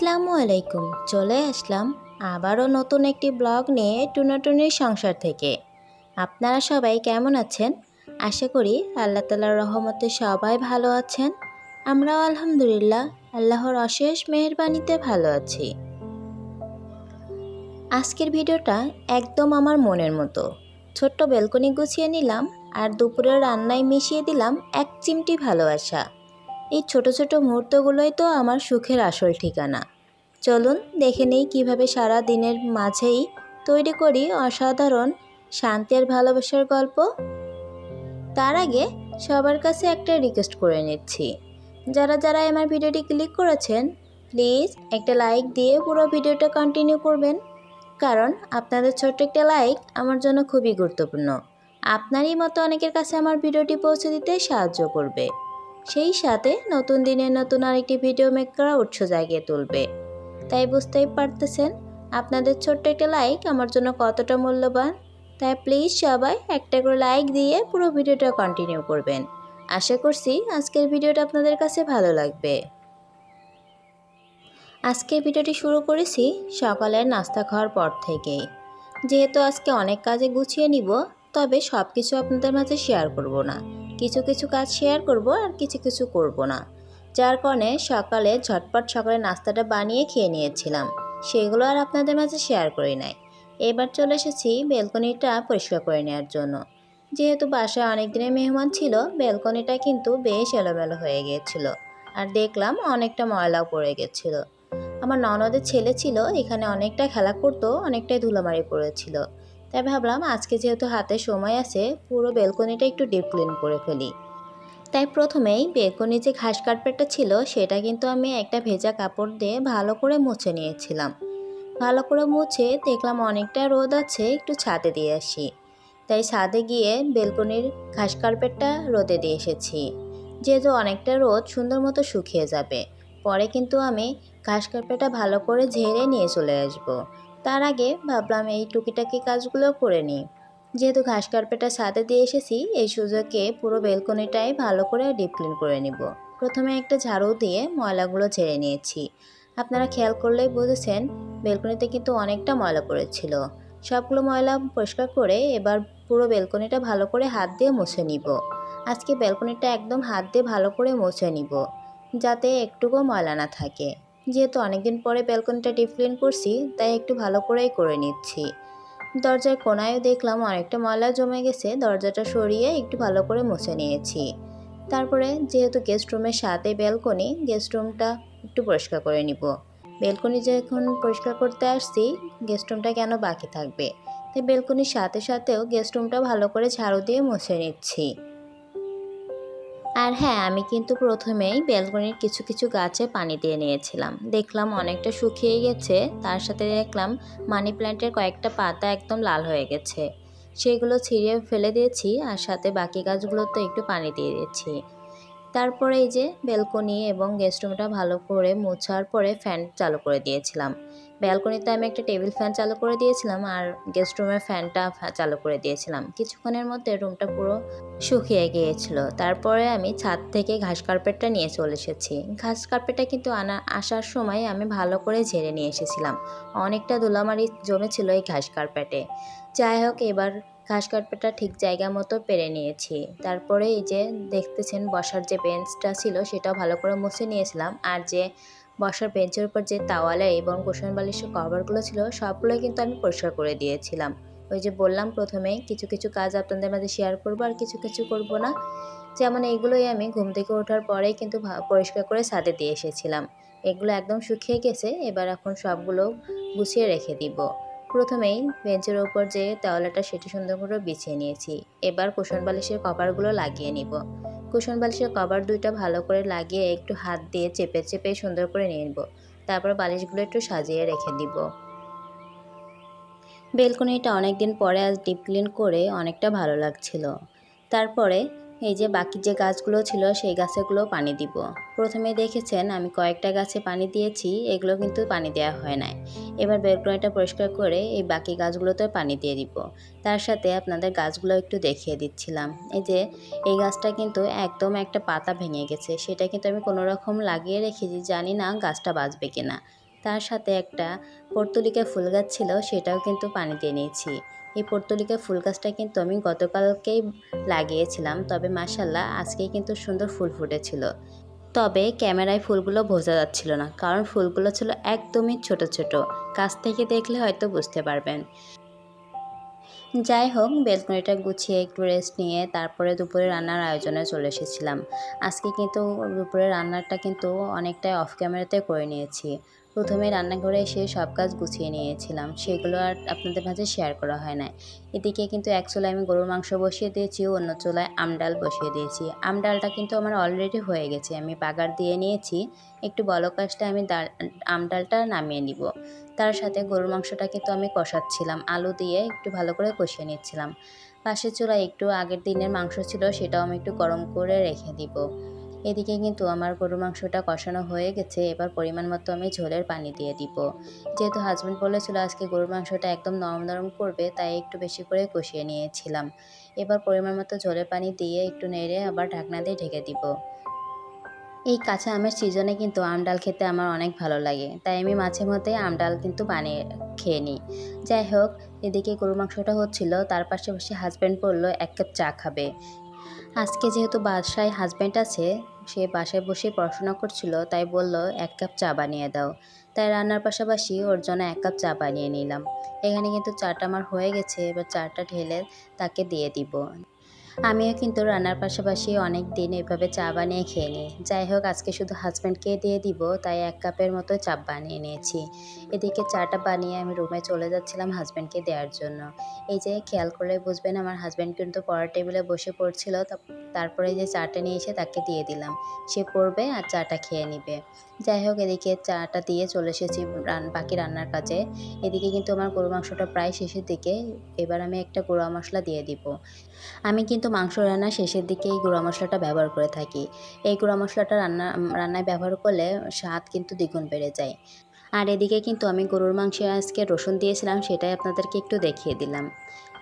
আসসালামু আলাইকুম। চলে আসলাম আবারও নতুন একটি ব্লগ নিয়ে টুনাটুনির সংসার থেকে। আপনারা সবাই কেমন আছেন? আশা করি আল্লাহ তাআলার রহমতে সবাই ভালো আছেন। আমরাও আলহামদুলিল্লাহ আল্লাহর অশেষ মেহেরবানিতে ভালো আছি। আজকের ভিডিওটা একদম আমার মনের মতো। ছোট্ট বেলকনি গুছিয়ে নিলাম আর দুপুরের রান্নায় মিশিয়ে দিলাম এক চিমটি ভালোবাসা। এই ছোট ছোট মুহূর্তগুলোই তো আমার সুখের আসল ঠিকানা। চলুন দেখে নেই কীভাবে সারা দিনের মাঝেই তৈরি করি অসাধারণ শান্তি আর ভালোবাসার গল্প। তার আগে সবার কাছে একটা রিকোয়েস্ট করে নিচ্ছি, যারা যারা আমার ভিডিওটি ক্লিক করেছেন প্লিজ একটা লাইক দিয়ে পুরো ভিডিওটা কন্টিনিউ করবেন, কারণ আপনাদের ছোট্ট একটা লাইক আমার জন্য খুবই গুরুত্বপূর্ণ। আপনারই মতো অনেকের কাছে আমার ভিডিওটি পৌঁছে দিতে সাহায্য করবে, সেই সাথে নতুন দিনে নতুন আরেকটি ভিডিও মেক করা উৎস জাগিয়ে তুলবে। তাই বুঝতেই পারতেছেন আপনাদের ছোট্ট একটা লাইক আমার জন্য কতটা মূল্যবান। তাই প্লিজ সবাই একটা করে লাইক দিয়ে পুরো ভিডিওটা কন্টিনিউ করবেন। আশা করছি আজকের ভিডিওটা আপনাদের কাছে ভালো লাগবে। আজকের ভিডিওটি শুরু করেছি সকালের নাস্তা খাওয়ার পর থেকেই। যেহেতু আজকে অনেক কাজে গুছিয়ে নিব, তবে সব কিছু আপনাদের মাঝে শেয়ার করব না। কিছু কিছু কাজ শেয়ার করব আর কিছু কিছু করব না, যার কারণে সকালে ঝটপট সকালে নাস্তাটা বানিয়ে খেয়ে নিয়েছিলাম, সেগুলো আর আপনাদের মাঝে শেয়ার করি নাই। এবার চলে এসেছি বেলকনিটা পরিষ্কার করে নেওয়ার জন্য। যেহেতু বাসায় অনেক দিনের মেহমান ছিল, বেলকনিটা কিন্তু বেশ এলোমেলো হয়ে গিয়েছিল আর দেখলাম অনেকটা ময়লাও পড়ে গেছিল। আমার ননদের ছেলে ছিল এখানে, অনেকটা খেলা করতো, অনেকটাই ধুলামারি পড়েছিল। তাই ভাবলাম আজকে যেহেতু হাতে সময় আছে পুরো বেলকনিটা একটু ডিপ ক্লিন করে ফেলি। তাই প্রথমেই বেলকনির যে ঘাস কার্পেটটা ছিল সেটা কিন্তু আমি একটা ভেজা কাপড় দিয়ে ভালো করে মুছে নিয়েছিলাম। ভালো করে মুছে দেখলাম অনেকটা রোদ আছে, একটু ছাদে দিয়ে আসি। তাই ছাদে গিয়ে বেলকনির ঘাস কার্পেটটা রোদে দিয়ে এসেছি। যেহেতু অনেকটা রোদ সুন্দর মতো শুকিয়ে যাবে, পরে কিন্তু আমি ঘাস কার্পেটটা ভালো করে ঝেড়ে নিয়ে চলে আসব। তার আগে ভাবলাম এই টুকিটাকি কাজগুলো করে নিই। যেহেতু ঘাস কার্পেটটা ছাদে দিয়ে এসেছি, এই সুযোগে পুরো বেলকনিটাই ভালো করে ডিপ ক্লিন করে নিব। প্রথমে একটা ঝাড়ু দিয়ে ময়লাগুলো ঝেড়ে নিয়েছি। আপনারা খেয়াল করলেই বুঝেছেন বেলকনিতে কিন্তু অনেকটা ময়লা পড়েছিল। সবগুলো ময়লা পরিষ্কার করে এবার পুরো বেলকনিটা ভালো করে হাত দিয়ে মুছে নিব। আজকে বেলকনিটা একদম হাত দিয়ে ভালো করে মুছে নিব, যাতে একটুকুও ময়লা না থাকে। যেহেতু অনেকদিন পরে বেলকনিটা ডিপ ক্লিন করছি, তাই একটু ভালো করেই করে নিচ্ছি। দরজার কোনায়ও দেখলাম অনেকটা ময়লা জমে গেছে, দরজাটা সরিয়ে একটু ভালো করে মুছে নিয়েছি। তারপরে যেহেতু গেস্ট রুমের সাথে বেলকনি, গেস্ট রুমটা একটু পরিষ্কার করে নিব। বেলকনি যখন পরিষ্কার করতে আসছি, গেস্ট রুমটা কেন বাকি থাকবে, তাই বেলকনির সাথে সাথেও গেস্ট রুমটা ভালো করে ঝাড়ু দিয়ে মুছে নিচ্ছি। আর হ্যাঁ, আমি কিন্তু প্রথমেই বেলকনির কিছু কিছু গাছে পানি দিয়ে নিয়েছিলাম। দেখলাম অনেকটা শুকিয়ে গেছে, তার সাথে দেখলাম মানি প্ল্যান্টের কয়েকটা পাতা একদম লাল হয়ে গেছে, সেগুলো ছিঁড়ে ফেলে দিয়েছি আর সাথে বাকি গাছগুলোতে একটু পানি দিয়ে দিয়েছি। তারপরে এই যে বেলকনি এবং গেস্ট রুমটা ভালো করে মোছার পরে ফ্যান চালু করে দিয়েছিলাম। ব্যালকনিতে আমি একটা টেবিল ফ্যান চালু করে দিয়েছিলাম আর গেস্ট রুমের ফ্যানটা চালু করে দিয়েছিলাম। কিছুক্ষণের মধ্যে রুমটা পুরো শুকিয়ে গিয়েছিল। তারপরে আমি ছাদ থেকে ঘাস কার্পেটটা নিয়ে চলে এসেছি। ঘাস কার্পেটটা কিন্তু আসার সময় আমি ভালো করে ঝেড়ে নিয়ে এসেছিলাম। অনেকটা ধুলামারি জমেছিল এই ঘাস কার্পেটে। যাই হোক, এবার ঘাস কার্পেটটা ঠিক জায়গা মতো পেরে নিয়েছি। তারপরে এই যে দেখতেছেন বসার যে বেঞ্চটা ছিল সেটাও ভালো করে মুছে নিয়েছিলাম। আর যে বসার বেঞ্চের উপর যে তাওয়ালে এবং কুশন বালিশের কভারগুলো ছিল সবগুলো কিন্তু আমি পরিষ্কার করে দিয়েছিলাম। ওই যে বললাম প্রথমেই কিছু কিছু কাজ আপনাদের মাঝে শেয়ার করবো আর কিছু কিছু করব না। যেমন এইগুলোই আমি ঘুম থেকে ওঠার পরেই কিন্তু পরিষ্কার করে ছাদে দিয়ে এসেছিলাম। এগুলো একদম শুকিয়ে গেছে, এবার এখন সবগুলো গুছিয়ে রেখে দিব। প্রথমেই বেঞ্চের ওপর যে তাওয়ালটা সেটি সুন্দর করে বিছিয়ে নিয়েছি। এবার কুশন বালিশের কভারগুলো লাগিয়ে নিব। কুশন বালিশের কভার দুইটা ভালো করে লাগিয়ে একটু হাত দিয়ে চেপে চেপে সুন্দর করে নিয়ে নেব। তারপর বালিশগুলো একটু সাজিয়ে রেখে দিব। বেলকনিটা অনেকদিন পরে আজ ডিপ ক্লিন করে অনেকটা ভালো লাগছিল। তারপরে এই যে বাকি যে গাছগুলো ছিল সেই গাছগুলো পানি দিব। প্রথমে দেখেছেন আমি কয়েকটা গাছে পানি দিয়েছি, এগুলো কিন্তু পানি দেওয়া হয় নাই। এবার বেলকনিটা পরিষ্কার করে এই বাকি গাছগুলোতে পানি দিয়ে দিব। তার সাথে আপনাদের গাছগুলো একটু দেখিয়ে দিচ্ছিলাম। এই যে এই গাছটা কিন্তু একদম একটা পাতা ভেঙে গেছে, সেটা কিন্তু আমি কোনো রকম লাগিয়ে রেখেছি, জানি না গাছটা বাঁচবে কিনা। তার সাথে একটা পর্তুলিকা ফুল গাছ ছিল, সেটাও কিন্তু পানি দিয়ে নিয়েছি। এই পর্তুলিকা ফুল গাছটা কিন্তু আমি গতকালকেই লাগিয়েছিলাম, তবে মাশাআল্লাহ আজকেই কিন্তু সুন্দর ফুল ফুটেছিল। তবে ক্যামেরায় ফুলগুলো বোঝা যাচ্ছিল না, কারণ ফুলগুলো ছিল একদমই ছোট ছোট। কাছ থেকে দেখলে হয়তো বুঝতে পারবেন। যাই হোক, বেলকনিটা গুছিয়ে একটু রেস্ট নিয়ে তারপরে দুপুরে রান্নার আয়োজনে চলে এসেছিলাম। আজকে কিন্তু দুপুরে রান্নাটা কিন্তু অনেকটাই অফ ক্যামেরাতে করে নিয়েছি। প্রথমে রান্নাঘরে এসে সব কাজ গুছিয়ে নিয়েছিলাম, সেগুলো আর আপনাদের মাঝে শেয়ার করা হয় না। এদিকে কিন্তু এক চুলায় আমি গরুর মাংস বসিয়ে দিয়েছি, অন্য চুলায় আমডাল বসিয়ে দিয়েছি। আমডালটা কিন্তু আমার অলরেডি হয়ে গেছে, আমি বাগার দিয়ে নিয়েছি। একটু বলক আসলে আমি আমডালটা নামিয়ে নিব। তার সাথে গরুর মাংসটা কিন্তু আমি কষাচ্ছিলাম, আলু দিয়ে একটু ভালো করে কষিয়ে নিচ্ছিলাম। পাশের চুলায় একটু আগের দিনের মাংস ছিল, সেটাও আমি একটু গরম করে রেখে দিব। এদিকে কিন্তু আমার গরুর মাংসটা কষানো হয়ে গেছে, এবার পরিমাণ মতো আমি ঝোলের পানি দিয়ে দিব। যেহেতু হাজব্যান্ড বলেছিল আজকে গরুর মাংসটা একদম নরম নরম করবে, তাই একটু বেশি করে কষিয়ে নিয়েছিলাম। এবার পরিমাণ মতো ঝোলের পানি দিয়ে একটু নেড়ে আবার ঢাকনা দিয়ে ঢেকে দিব। এই কাঁচা আমের সিজনে কিন্তু আম ডাল খেতে আমার অনেক ভালো লাগে, তাই আমি মাঝে মধ্যে আম ডাল কিন্তু বানিয়ে খেয়ে নিই। যাই হোক, এদিকে গরুর মাংসটা হচ্ছিল, তার পাশাপাশি হাজব্যান্ড বলল 1 কাপ চা খাবে। আজকে যেহেতু বাসায় হাজব্যান্ড আছে, সে বাসায় বসে পড়াশোনা করছিল, তাই বলল 1 কাপ চা বানিয়ে দাও। তাই রান্নার পাশাপাশি ওর জন্য 1 কাপ চা বানিয়ে নিলাম। এখানে কিন্তু চাটা আমার হয়ে গেছে, এবার চাটা ঢেলে তাকে দিয়ে দিব। আমিও কিন্তু রান্নার পাশাপাশি অনেক দিন এভাবে চা বানিয়ে খেয়ে নিই। যাই হোক, আজকে শুধু হাজব্যান্ডকে দিয়ে দিব, তাই 1 কাপের মতো চা বানিয়ে নিয়েছি। এদিকে চাটা বানিয়ে আমি রুমে চলে যাচ্ছিলাম হাজব্যান্ডকে দেওয়ার জন্য। এই যে খেয়াল করলে বুঝবেন, আমার হাজব্যান্ড কিন্তু পড়ার টেবিলে বসে পড়ছিল, তারপরে যে চাটা নিয়ে এসে তাকে দিয়ে দিলাম। সে পড়বে আর চাটা খেয়ে নিবে। যাই হোক, এদিকে চাটা দিয়ে চলে এসেছি বাকি রান্নার কাজে। এদিকে কিন্তু আমার গরুর মাংসটা প্রায় শেষের দিকে। এবার আমি একটা গুঁড়া মশলা দিয়ে দিব। আমি কিন্তু মাংস রান্নার শেষের দিকে এই গুঁড়া মশলাটা ব্যবহার করে থাকি। এই গুঁড়া মশলাটা রান্নায় ব্যবহার করলে স্বাদ কিন্তু দ্বিগুণ বেড়ে যায়। আর এদিকে কিন্তু আমি গরুর মাংসে আজকে রসুন দিয়েছিলাম, সেটাই আপনাদেরকে একটু দেখিয়ে দিলাম।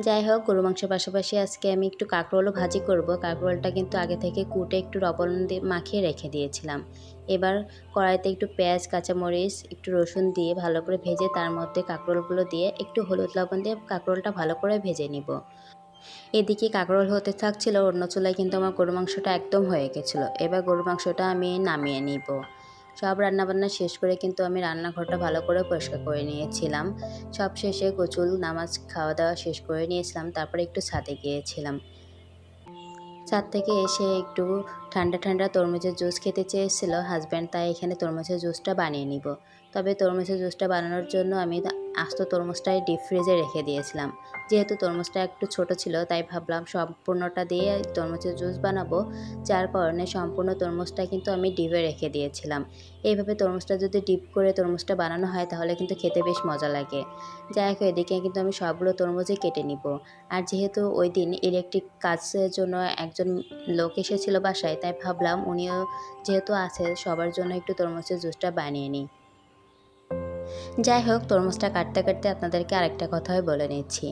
যাই হোক, গরুর মাংসের পাশাপাশি আজকে আমি একটু কাঁকরোলও ভাজি করব। কাঁকরোলটা কিন্তু আগে থেকে কুটে একটু লবণ দিয়ে মাখিয়ে রেখে দিয়েছিলাম। এবার কড়াইতে একটু পেঁয়াজ, কাঁচামরিচ, একটু রসুন দিয়ে ভালো করে ভেজে তার মধ্যে কাঁকরোলগুলো দিয়ে একটু হলুদ লবণ দিয়ে কাঁকরোলটা ভালো করে ভেজে নিব। এদিকে কাঁকরোল হতে থাকছিল, অন্য চুলায় কিন্তু আমার গরুর মাংসটা একদম হয়ে গেছিলো। এবার গরুর মাংসটা আমি নামিয়ে নিব। সব রান্নাবান্না শেষ করে কিন্তু আমি রান্নাঘরটা ভালো করে পরিষ্কার করে নিয়েছিলাম। সব শেষে গোসল নামাজ খাওয়া দাওয়া শেষ করে নিয়েছিলাম, তারপরে একটু ছাদে গিয়েছিলাম। ছাদ থেকে এসে একটু ঠান্ডা ঠান্ডা তরমুজের জুস খেতে চেয়েছিল হাজব্যান্ড, তাই এখানে তরমুজের জুসটা বানিয়ে নিব। তবে তরমুজের জুসটা বানানোর জন্য আমি আস্ত তরমুজটাই ডিপ ফ্রিজে রেখে দিয়েছিলাম। যেহেতু তরমুজটা একটু ছোট ছিল, তাই ভাবলাম সম্পূর্ণটা দিয়ে তরমুজের জুস বানাবো, যার কারণে সম্পূর্ণ তরমুজটা কিন্তু আমি ডিপে রেখে দিয়েছিলাম। এইভাবে তরমুজটা যদি ডিপ করে তরমুজটা বানানো হয় তাহলে কিন্তু খেতে বেশ মজা লাগে। যাই হোক, এদিকে কিন্তু আমি সবগুলো তরমুজই কেটে নিব। আর যেহেতু ওই দিন ইলেকট্রিক কাজের জন্য একজন লোক এসেছিল বাসায়, তাই ভাবলাম উনিও যেহেতু আছে, সবার জন্য একটু তরমুজের জুসটা বানিয়ে নিই। যাই হোক, তরমুজটা কাটতে কাটতে আপনাদেরকে আরেকটা কথাই বলে নিচ্ছি।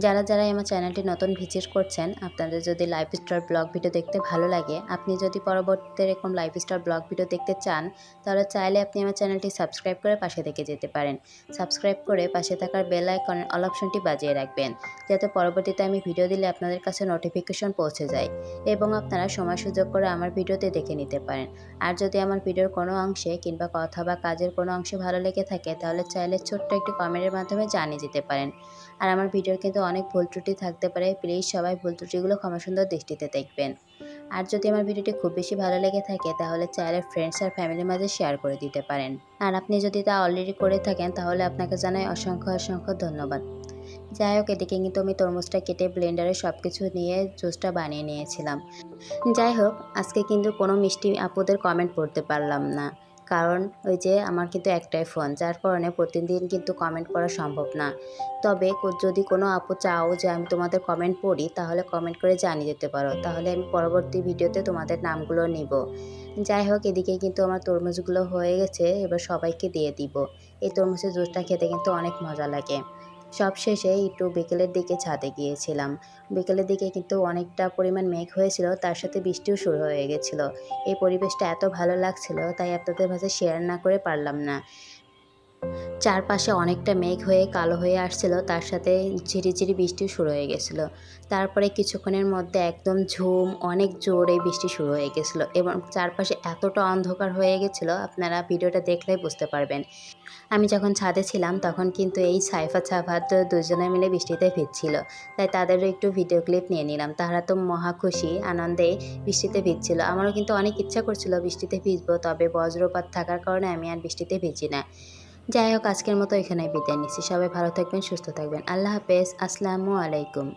যারা যারা আমার চ্যানেলটি নতুন ভিজিট করছেন, আপনাদের যদি লাইফস্টাইল ব্লগ ভিডিও দেখতে ভালো লাগে, আপনি যদি পরবর্তীতে এরকম লাইফস্টাইল ব্লগ ভিডিও দেখতে চান, তাহলে চাইলে আপনি আমার চ্যানেলটি সাবস্ক্রাইব করে পাশে থেকে যেতে পারেন। সাবস্ক্রাইব করে পাশে থাকার বেল আইকন অল অপশনটি বাজিয়ে রাখবেন, যাতে পরবর্তীতে আমি ভিডিও দিলে আপনাদের কাছে নোটিফিকেশন পৌঁছে যায় এবং আপনারা সময় সুযোগ করে আমার ভিডিওতে দেখে নিতে পারেন। আর যদি আমার ভিডিওর কোনো অংশে কিংবা কথা বা কাজের কোনো অংশে ভালো লেগে থাকে, তাহলে চাইলে ছোট্ট একটি কমেন্টের মাধ্যমে জানিয়ে যেতে পারেন। আর আমার ভিডিওর কিন্তু অনেক ভুল ত্রুটি থাকতে পারে, প্লিজ সবাই ভুল ত্রুটিগুলো ক্ষমাসুন্দর দৃষ্টিতে দেখবেন। আর যদি আমার ভিডিওটি খুব বেশি ভালো লেগে থাকে, তাহলে চাইলে ফ্রেন্ডস আর ফ্যামিলির মাঝে শেয়ার করে দিতে পারেন। আর আপনি যদি তা অলরেডি করে থাকেন, তাহলে আপনাকে জানাই অসংখ্য অসংখ্য ধন্যবাদ। যাই হোক, এদিকে কিন্তু আমি তরমুজটা কেটে ব্লেন্ডারে সব কিছু নিয়ে জুসটা বানিয়ে নিয়েছিলাম। যাই হোক, আজকে কিন্তু কোনো মিষ্টি আপুদের কমেন্ট পড়তে পারলাম না, কারণ ওই যে আমার কিন্তু একটাই ফোন, যার কারণে প্রতিদিন কিন্তু কমেন্ট করা সম্ভব না। তবে যদি কোনো আপু চাও যে আমি তোমাদের কমেন্ট পড়ি, তাহলে কমেন্ট করে জানিয়ে দিতে পারো, তাহলে আমি পরবর্তী ভিডিওতে তোমাদের নামগুলো নিব। যাই হোক, এদিকে কিন্তু আমার তরমুজগুলো হয়ে গেছে, এবার সবাইকে দিয়ে দিব। এই তরমুজের জুসটা খেতে কিন্তু অনেক মজা লাগে। সবশেষে একটু বিকেলের দিকে ছাদে গিয়েছিলাম। বিকেলের দিকে কিন্তু অনেকটা পরিমাণ মেঘ হয়েছিল, তার সাথে বৃষ্টিও শুরু হয়ে গেছিলো। এই পরিবেশটা এত ভালো লাগছিল, তাই আপনাদের মাঝে শেয়ার না করে পারলাম না। চারপাশে অনেকটা মেঘ হয়ে কালো হয়ে আসছিল, তার সাথে ঝিরিঝিরি বৃষ্টিও শুরু হয়ে গেছিলো। তারপরে কিছুক্ষণের মধ্যে একদম ঝুম অনেক জোরে বৃষ্টি শুরু হয়ে গেছিলো এবং চারপাশে এতটা অন্ধকার হয়ে গেছিলো, আপনারা ভিডিওটা দেখলেই বুঝতে পারবেন। আমি যখন ছাদে ছিলাম তখন কিন্তু এই সাইফা সাফাত দুজনে মিলে বৃষ্টিতে ভিজছিল, তাই তাদেরও একটু ভিডিও ক্লিপ নিয়ে নিলাম। তারা তো মহা খুশি আনন্দে বৃষ্টিতে ভিজছিল। আমারও কিন্তু অনেক ইচ্ছা করছিল বৃষ্টিতে ভিজবো, তবে বজ্রপাত থাকার কারণে আমি আর বৃষ্টিতে ভিজি না। যাই হোক, আজকের মতো এখানেই বিদায় নিচ্ছি। সবাই ভালো থাকবেন, সুস্থ থাকবেন। আল্লাহ হাফেজ। আসসালামু আলাইকুম।